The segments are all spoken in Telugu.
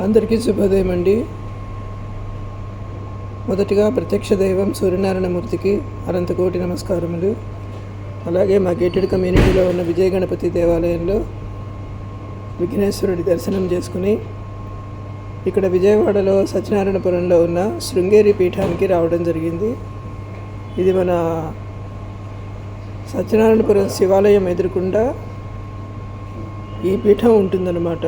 అందరికీ శుభోదయం అండి. మొదటిగా ప్రత్యక్ష దైవం సూర్యనారాయణమూర్తికి అనంతకోటి నమస్కారములు. అలాగే మా గేటెడ్ కమ్యూనిటీలో ఉన్న విజయ గణపతి దేవాలయంలో విఘ్నేశ్వరుడి దర్శనం చేసుకుని ఇక్కడ విజయవాడలో సత్యనారాయణపురంలో ఉన్న శృంగేరి పీఠానికి రావడం జరిగింది. ఇది మన సత్యనారాయణపురం శివాలయం ఎదురుకుండా ఈ పీఠం ఉంటుందన్నమాట.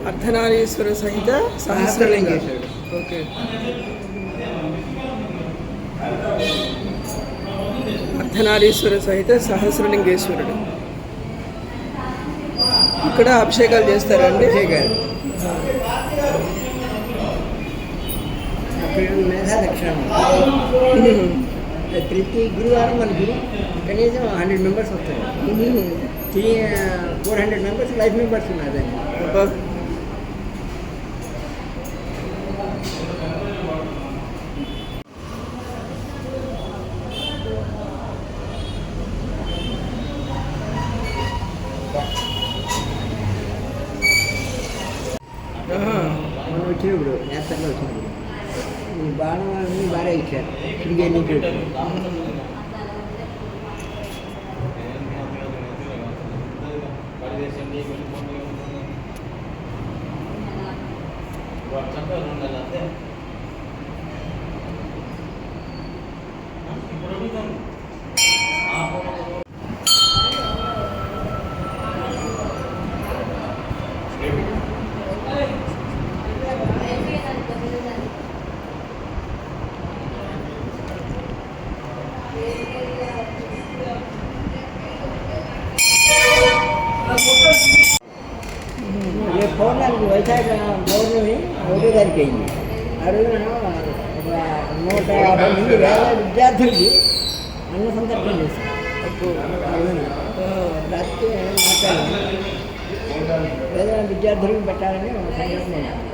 అర్ధనారీశ్వర సహిత సహస్రలింగేశ్వరుడు. ఓకే, అర్ధనారీశ్వర సహిత సహస్రలింగేశ్వరుడు. ఇక్కడ అభిషేకాలు చేస్తారండి. ప్రతి గురువారం మనకి కనీసం 100 మెంబర్స్ వస్తారు. 400 మెంబర్స్ లైఫ్ మెంబర్స్ ఉన్నారు. మనం వచ్చినప్పుడు నేతల్లో వచ్చినప్పుడు ఈ బాణం అన్నీ బాగా ఇచ్చారు. శృంగేరి నుంచి వచ్చారు. పౌర్ణమికి వైశాఖ పౌర్ణమి 1వ తారీఖు అయింది. ఆ రోజున 150 మంది వేల విద్యార్థులకి అన్న సంతర్పణ చేశారు. ఆ రోజున రాత్రి మాట్లాడారు. పేద విద్యార్థులకు పెట్టాలని సంకల్పం.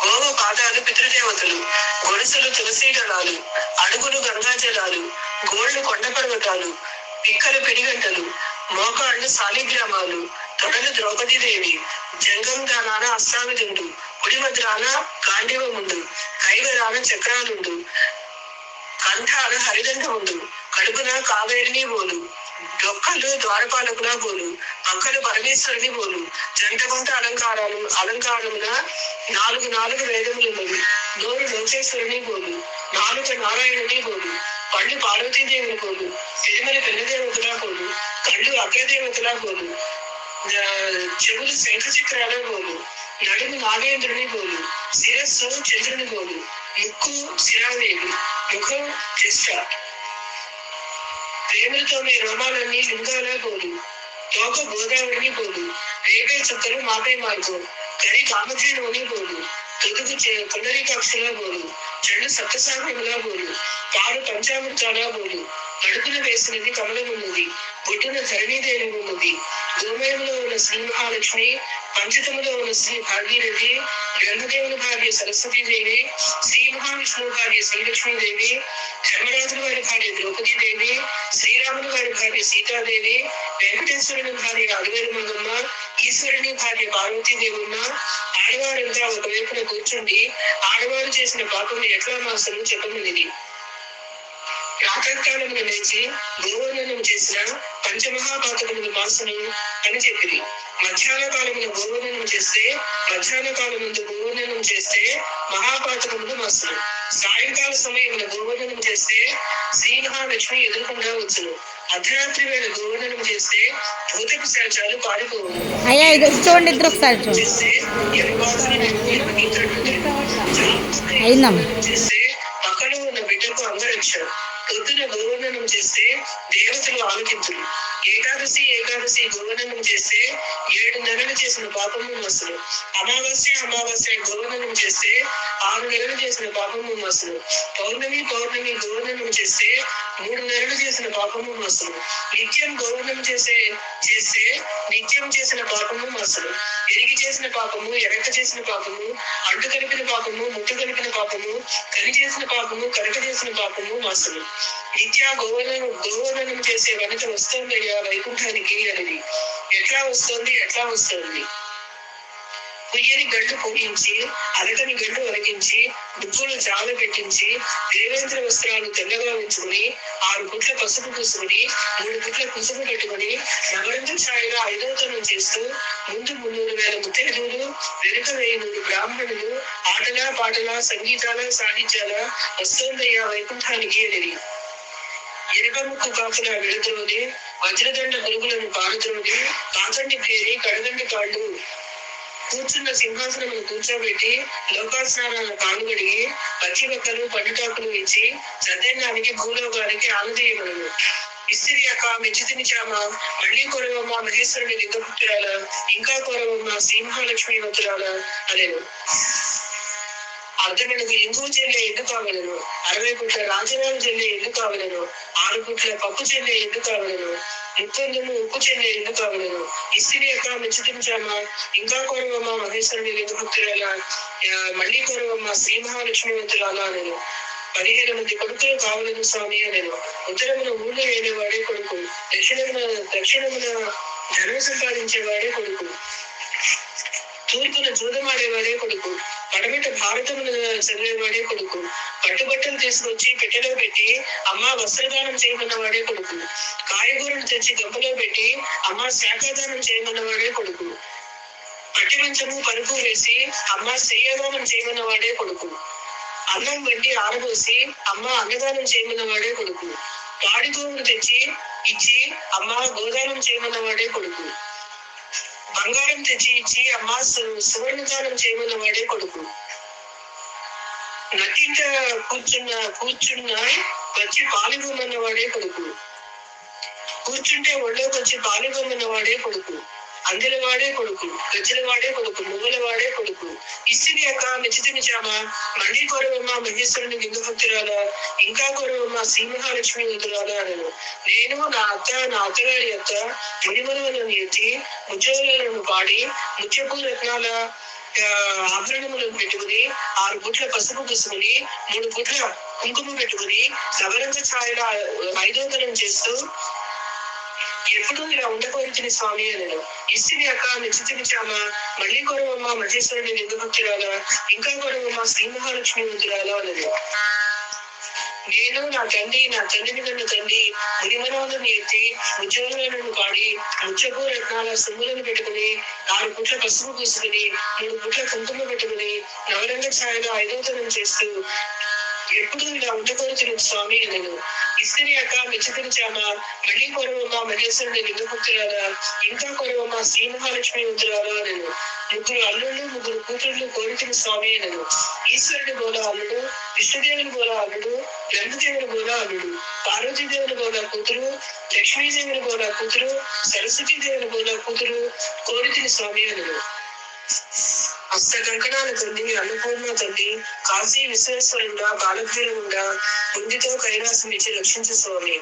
గోవు పాదాలు పితృదేవతలు, గొలుసులు తులసి దళాలు, అడుగులు గంగాజలాలు, గోళ్లు కొండ పర్వతాలు, పిక్కలు పిడిగంటలు, మోకాళ్ళు శాలిగ్రామాలు, తొడలు ద్రౌపదీదేవి, జంగం దానాన అష్టావిధుండు, కుడి మద్రాన గాంధీవముండు, కైగరాన చక్రాలుండు, కంఠాన హరిదండముండు, కడుపున కావేరిని బోలు, డొక్కలు ద్వారపాలకులా బోలు, పక్కలు పరమేశ్వరుని బోలు, జంటకుంట అలంకారమున 4 వేదములున్నవి, నోరు లోకేశ్వరుని బోలు, నాలుక నారాయణుని బోలు, పళ్ళు పార్వతీదేవుని బోలు, తిరుమల పెన్నదేవతలా బోలు, కళ్ళు అగ్రదేవతలా బోలు, చెవులు శంఖచక్రాల బోలు, నడుము నాగేంద్రుని బోలు, శిరస్సు చంద్రుని బోలు, ముక్కు శిరాదేవి, ముఖం జ్యేష్ఠ, ప్రేమలతో మీ రోమాలన్నీ లింగాల బోలు, తోక గోదావరిని బోలు, రేపే చుక్కలు మాపే మార్గం, కరి కామధేనుని బోలు, తొదుగు పునరికాక్షలా బోలు, చెడు సప్తసాగములా బోలు, పాలు పంచామృతాలా బోలు, కడుపున వేసినది కమలమున్నది, బొడ్డున ధరణీదేవి ఉన్నది, గోమయంలో ఉన్న శ్రీ మహాలక్ష్మి, పంచతములో ఉన్న శ్రీ భాగీరథి, బ్రహ్మదేవుని భార్య సరస్వతీదేవి, శ్రీ మహావిష్ణువు భార్య శ్రీలక్ష్మీదేవి, ధర్మరాజుల వారి భార్య ద్రౌపదీదేవి, శ్రీరాముని వారి భార్య సీతాదేవి, వెంకటేశ్వరుని భార్య అలివేలు మంగమ్మ, ఈశ్వరుని భార్య పార్వతీదేవున్న, ఆడవారంతా ఒకవైపున కూర్చుండి ఆడవారు చేసిన పాపం ఎట్లా మాసలు చెప్పమనిది. ప్రాతకాలమున లేచి గోవర్ధనం చేసిన పంచమహాపాతకములు మాసను అని చెప్పిరి. మధ్యాహ్న కాలమున గోవర్ధనం చేస్తే మహాపాతకములు మాసను. సాయంకాల సమయమున గోవర్ధనం చేస్తే శ్రీమహాలక్ష్మి ఎదురకుండా వచ్చును. అర్ధరాత్రి వేళ గోవర్ధనం చేస్తే భూతపు శాచాలు పారిపోవును. అయ్యా ఇది చూడండి, ఇద్దరు ఒకసారి చూడండి. చేస్తే అయిందమ్మా. చేస్తే పక్కన ఉన్న బిడ్డకు అంగరక్ష. పొద్దున గోవర్ధనం చేస్తే దేవతలు ఆలకింతులు. ఏకాదశి గోవర్ధనం చేస్తే 7 నెలలు చేసిన పాపము మసులు. అమావాస్య గోవర్ధనం చేస్తే 6 నెలలు చేసిన పాపము మసులు. పౌర్ణమి గోవర్ధనం చేస్తే 3 నెలలు చేసిన పాపము మసులు. నిత్యం గోవర్ధనం చేస్తే నిత్యం చేసిన పాపము మసులు. ఎరిగి చేసిన పాపము, ఎరక చేసిన పాపము, అంటు కలిపిన పాపము, ముట్టు కలిపిన పాపము, కలి చేసిన పాపము, కరక చేసిన పాపము మసులు. నిత్య గోవర్ధనం చేసే వనిత వస్తుందయ్యా వైకుంఠానికి అనేది. ఎట్లా వస్తుంది? పుయ్యని గడ్డు పొగించి, అరకని గడ్డు అరకించి, ముగ్గులు చాలా పెట్టించి, దేవేంద్ర వస్త్రాలు తెల్లగా ఉంచుకుని, 6 పుట్ల పసుపు పూసుకుని, 3 పుట్ల కుసుపు పెట్టుకుని, నవరంగ ఛాయగా 5వ తనం చేస్తూ, ముందు 300,000 ముత్తైదువులు, వెనుక 1000 బ్రాహ్మణులు, ఆటలా పాటలా సంగీతాల సాహిత్యాల వస్తోందయ్యా వైకుంఠానికి అనేది. ఎనకముక్కు కాపుల విడద్రోని, వజ్రదండ గురుగులను పారద్రోని, కాకంటి పేరి కడగంటి కాళ్ళు కూర్చున్న సింహాసనమును కూర్చోబెట్టి, లోకాస్నానాలను కానుగడిగి, పచ్చి బక్కలు పండుటాకులు ఇచ్చి, సత్యనానికి భూలోకానికి ఆనందీయమను. ఇస్త్రీ అక్క మెచ్చి తినిచామా, మళ్ళీ కొరవమ్మ మహేశ్వరుని లింగపుత్రాల, ఇంకా కొరవమ్మ శ్రీమహాలక్ష్మి వతురాల అనేను. అర్ధనడుగు ఇంగువ చెల్లె ఎందు కావలను, 60 పుట్ల రాజనాలు చెల్లె ఎందు కావలను, 6 పుట్ల పప్పు చెల్లె ఎందు కావలను, 30 ఉప్పు చెల్లె ఎందు కావలను. ఇస్త్రీ అక్క మెచ్చుతించామా, ఇంకా కొరవమ్మ మహేశ్వరుని లింగపుత్రాల, మళ్ళీ కొరవమ్మ శ్రీ మహాలక్ష్మి వంతురాల నేను. 15 మంది కొడుకులు కావలను స్వామి నేను. ఉత్తరమున ఊళ్ళో వేలేవాడే కొడుకు, దక్షిణమున ధనం సంపాదించేవాడే కొడుకు, తూర్పున జూదమాడేవాడే కొడుకు, పడమిట భారతమును చదివేవాడే కొడుకు, పట్టుబట్టలు తీసుకొచ్చి పెట్టెలో పెట్టి అమ్మ వస్త్రదానం చేయమన్నవాడే కొడుకు, కాయగూరలు తెచ్చి గంపలో పెట్టి అమ్మ శాఖాదానం చేయమన్నవాడే కొడుకు, పట్టి మంచము పరుపు వేసి అమ్మ శయ్యదానం చేయమన్నవాడే కొడుకు, అన్నం వండి ఆరబోసి అమ్మ అన్నదానం చేయమన్నవాడే కొడుకు, పాడి గోవులు తెచ్చి ఇచ్చి అమ్మ గోదానం చేయమన్నవాడే కొడుకు, బంగారం తెచ్చి ఇచ్చి అమ్మ సువర్ణదానం చేయమన్నవాడే కొడుకు, నక్కింట కూర్చున్న వచ్చి పాలిగొమ్మన్నవాడే కొడుకు, కూర్చుంటే ఒళ్ళోకి వచ్చి పాలిగొమ్మన్నవాడే కొడుకు, అందెలవాడే కొడుకు, గజ్జలవాడే కొడుకు, మువ్వలవాడే కొడుకు. ఇస్త్రీ అక్క మెచ్చితినిచామా, మళ్ళీ కొరవమ్మ మహేశ్వరుని లింగభక్తురాల, ఇంకా కొరవమ్మ శ్రీ మహాలక్ష్మి వతురాల అనను. నేను నా అత్తగారి అత్త మునిమనులను ఎత్తి ముచ్చోలను పాడి, ముత్యపు రత్నాల ఆభరణములను పెట్టుకుని, 6 పుట్ల పసుపు పూసుకుని, 3 పుట్ల కుంకుమ పెట్టుకుని, నవరంగ ఛాయల 5వ తనం చేస్తూ ఎప్పుడు ఇలా ఉండకోరిచిన స్వామి అనను. ఇస్త్రీ అక్క మెచ్చితినిచామా, మళ్ళీ కొరవమ్మ మహేశ్వరుని లింగభక్తురాల, ఇంకా కొరవమ్మ శ్రీ మహాలక్ష్మి వతురాల అనను. నేను నా తండ్రిని కన్న తండ్రి మునిమనవులను ఎత్తి ముచ్చోలను పాడి, ముచ్చపు రత్నాల సొమ్ములను పెట్టుకుని, 6 పుట్ల పసుపు పూసుకుని, 3 పుట్ల కుంకుమ పెట్టుకుని, నవరంగ ఛాయలో 5వ తనం చేస్తూ ఎప్పుడు ఇలా ఉండకోరుచిన స్వామి అనను. ఇస్త్రీ అక్క మెచ్చితినిచామా, మళ్ళీ కొరవమ్మ మహేశ్వరుని లింగభక్తురాల, ఇంకా కొరవమ్మ శ్రీ మహాలక్ష్మి వతురాల అనను. 3 అల్లుళ్ళు 3 కూతుళ్ళు కోరిచిన స్వామి అనను. ఈశ్వరుని గోల అల్లుడు, విష్ణుదేవుని గోల అల్లుడు, బ్రహ్మదేవుని గోల అల్లుడు, పార్వతీదేవుని గోల కూతురు, లక్ష్మీదేవుని గోల కూతురు, సరస్వతీదేవుని గోల కూతురు కోరిచిన స్వామి అనను. హస్త కంకణాల తల్లి, అన్నపూర్ణ తల్లి, కాశీ విశ్వేశ్వరుడా, కాలభైరవుడా, బుద్ధితో కైలాసం ఇచ్చి రక్షించు స్వామి.